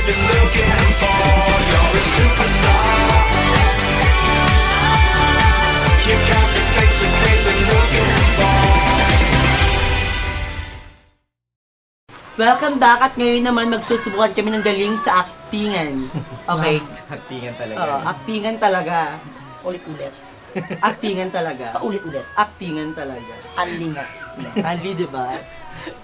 they've been looking for. You're a superstar. You got the face that they've been looking for. Welcome back at ngayon naman magsusubukan kami ng galing sa actingan. Okay? Actingan talaga. Oo, actingan talaga. Ulit-ulit. Actingan talaga. Paulit-ulit. Actingan talaga. Anlingat. Ali, di ba?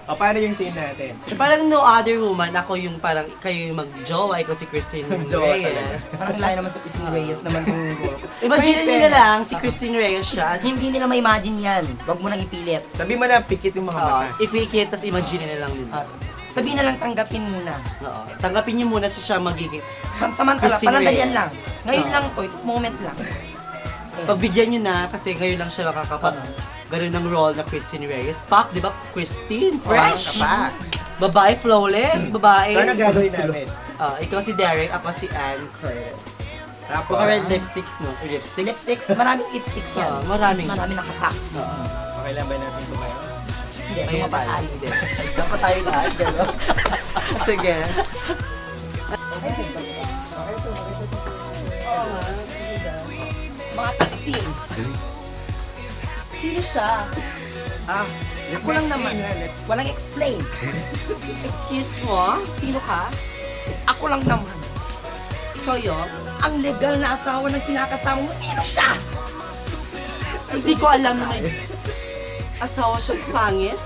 O, paano yung scene natin? Parang no other woman, ako yung parang kayo yung mag-jowa, ikaw si Christine Mag-jowa Reyes. Parang layo naman sa Christine Reyes naman yung role ko. Imagine nyo na lang, si Christine Reyes siya. At Hindi nila ma-imagine yan. Huwag mo nang ipilit. Sabi mo na, pikit yung mga mata. ipikit, tapos imagine na lang nila. Sabihin na lang tanggapin muna. Oo. Tanggapin nyo muna siya magiging. Samantala, Christine panandalian Reyes. lang. Ngayon Oo. lang to, ito moment lang. Pagbigyan nyo na, kasi ngayon lang siya makakapag ganun ng role na Christine Reyes. Pak, di ba? Christine, fresh! Pak. Babae, flawless, babae. So, ano gagawin namin? Ikaw si Derek, ako si Ann Curtis. Tapos, Mga red lipsticks, no? Lipsticks? Lipsticks, maraming lipsticks yan. Maraming. Maraming nakapak. okay lang ba natin tumayo? Hindi, Kaya tumapat tayo. tayo. Hindi. Dapat tayo lahat, gano'n. Sige. Mga taksin. Sino siya? Ako lang naman. Walang explain. Excuse mo? Sino ka? Ako lang naman. Ikaw yun? Ang legal na asawa ng kinakasama mo, sino siya? Hindi ko alam na may asawa siyang pangit.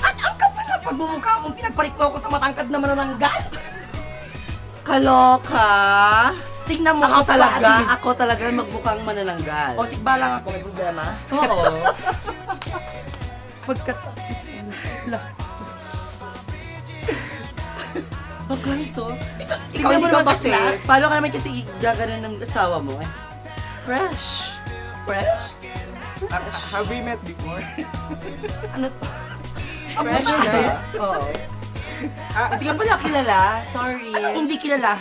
At ang kapal na pagbumukha mong pinagpalit mo ako sa matangkad na manananggal. Kaloka! Tingnan mo Ako talaga magmukhang manananggal. O, tikba lang ako, may problema. Oo. Pag ganito, Ikaw tingnan mo hindi ka naman kasi, bakla. paano ka naman kasi gaganon ng asawa mo eh? Fresh. Fresh? Have we met before? Ano to? Fresh Ano ba? na. Oo. Hindi ka pala kilala. Sorry. Hindi kilala.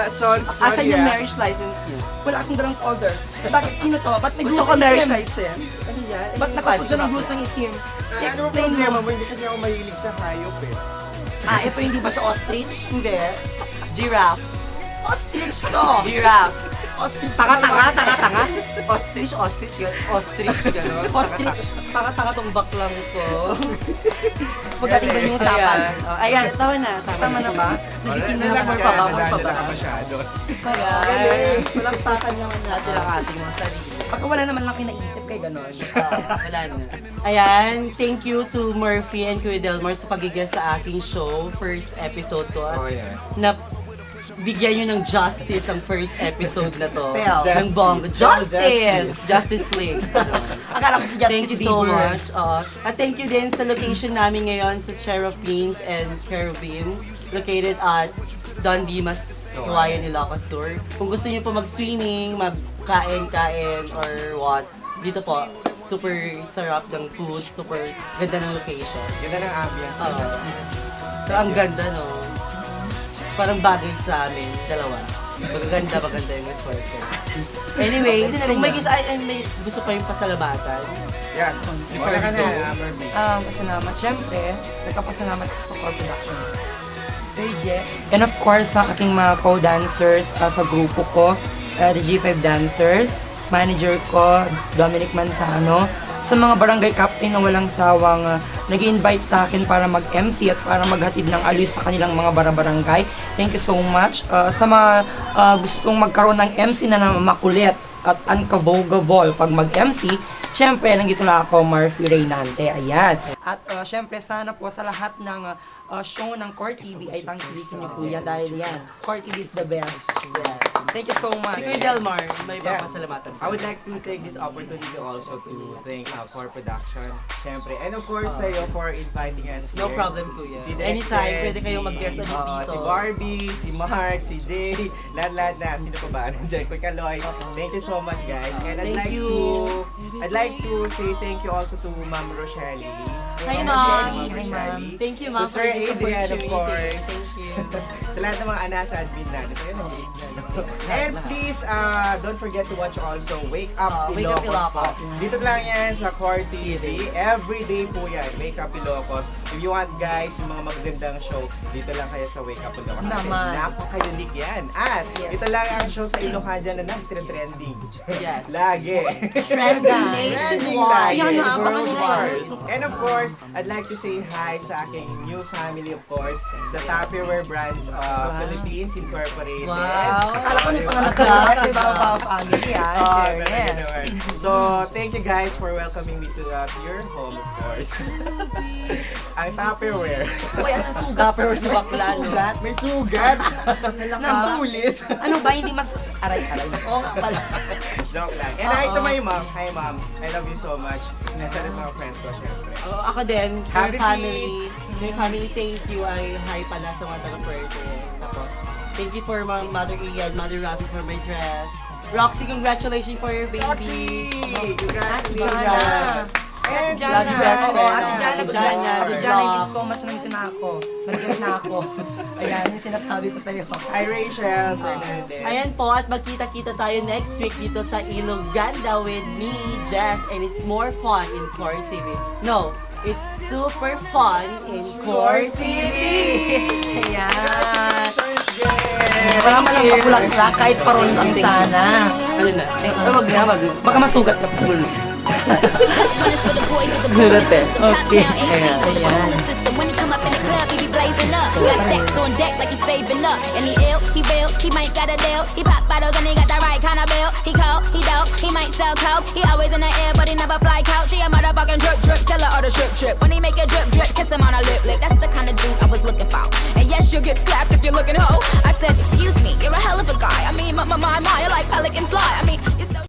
Sorry. Asan yung marriage license niyo? Wala akong dalang folder. Bakit sino to? Ba't may Gusto blusa ko ng marriage itim? license. Ano yan? Ba't nakasuot siya ng blusa ng itim? Ano I-explain problema mo. mo? Hindi kasi ako mahilig sa hayop eh. Ito hindi ba siya ostrich? Hindi. Giraffe. Ostrich to! Giraffe. Ostrich. Tanga. Ostrich, gano'n. Ostrich. Tanga tong baklang ko. Pagdating ba yung usapan? Ayan, tama na. Tama na ba? Nilitin na Relax naman ka, pa ba? nadadala ka masyado. Ayan. Walang takan naman natin ang ating mga sarili. Pagka wala naman lang kinaisip kay ganon. Wala na. Ayan, thank you to Murphy and Kuya Delmar sa pagigil sa aking show. First episode to. Oh, yeah. Na bigyan nyo ng justice ang first episode na to. Spell. Ng bongga. Justice. Justice League. Akala ko si Justice Thank you so Bieber. much. At thank you din sa location namin ngayon sa Seraphines and Cherubims, located at Don Dimas, Kawayan, Ilocos Sur. Kung gusto niyo po mag-swimming, magkain-kain, or what, dito po, super sarap ng food, super ganda ng location. Ganda ng ambience. So, ang ganda, no? Parang bagay sa amin, dalawa. Maganda yung resort ko. Anyways, kung may gusto pa yung pasalamatan, Yan. Wala ka na, Mermaid. Pasalamat. Siyempre, nagkapasalamat ako sa core production. Sir Je. And of course, sa aking mga co-dancers sa grupo ko, the G5 Dancers, manager ko, Dominic Manzano, sa mga barangay captain na walang sawang nag-invite sa akin para mag-MC at para maghatid ng aliw sa kanilang mga barangay. Thank you so much. Sa mga gustong magkaroon ng MC na makulit at unkabogable pag mag-MC, syempre, nandito na ako, Murphy Reynante. Ayan. At syempre, sana po sa lahat ng show ng Core TV ay tangkilikin niyo po yan dahil yan. Core TV is the best. Yes. Thank you so much. si Kuya Delmar, may Yeah. papasalamatan. I would like to take this opportunity also to thank Core Production, syempre. And of course, sa'yo for inviting us here. No problem, Kuya. Si Dexter, Anytime, pwede kayong mag-guest ulit dito. Si Barbie, si Mark, si Jay, lahat na. Sino pa ba? Nandiyan, Kuya Kaloy. Thank you so much, guys. And Thank you. I'd like to say thank you also to Ma'am Rochelle. Hi, Ma'am Ma'am. Rochelle, Hi, Ma'am. Thank you, ma'am, To Sir for this Adrian, of opportunity. course. Thank you. Sa lahat ng mga anasa admin natin. Ayun, and please, don't forget to watch also Wake Up Wake Up Ilocos po. Ilocos. Dito lang yan sa Core TV. Everyday po yan, Wake Up Ilocos. If you want guys, yung mga magagandang show, dito lang kayo sa Wake Up Ilocos. Kasi Naman. napaka-unique yan. At Yes. ito lang ang show sa Ilocada na nag-trending. Yes. Lagi. Trending nationwide. Trending Yan, lagi. napaka-unique. And of course, I'd like to say hi sa aking new family, of course, sa Tupperware Brands Philippines Incorporated. Wow. Akala ko Ano pangalan pa? ka, di ba, Pao Family, ah? Oh, Fairness. talaga naman. So, thank you guys for welcoming me to your home, of course. Ang Tupperware. Uy, ano sugat? Tupperware sa bakla, no? Sugat? May sugat. Ng tulis. Ano ba, hindi mas aray-aray? Oo nga pala. Joke lang. And hi to my mom. Hi, mom. I love you so much. And sa lahat ng mga friends ko, syempre. Ako din, sa Happy family, thank you. Ay, hi pala sa mga taga-Perse. Tapos, thank you for Mother Ian, Mother Rafi for my dress. Roxy, congratulations for your baby. Roxy! Jana. Congratulations! And Jana, Love you, best oo, friend. Ate Jana, Ate Jana, Ate good Jana, thank you luck. so much, nandito na ako. Nandito na ako. Ayan, yung sinasabi ko sa'yo. Hi, Rachel Fernandez. Ayan po, at magkita-kita tayo next week dito sa Iloganda with me, Jess, and it's more fun in Core TV. No, it's super fun in Core TV! Ayan! Wala man lang kapulak-lak, kahit paron lang sana. Ano na? Wag na, wag. Baka masugat ka pa. Okay. Ayan. When he come up in the club, he be blazing up. Got stacks on deck like he's saving up. And he ill, he real, he might got a deal. He pop bottles and he got the right kind of bill. He cold, he dope, he might sell coke. He always in the air, but he never fly couch. He a motherfucking drip drip, seller or the strip. When he make a drip drip, kiss him on a lip. That's the kind of dude I was looking for. And yes, you'll get slapped if you're looking hoe. I said, excuse me, you're a hell of a guy. I mean, my, you're like pelican fly. I mean,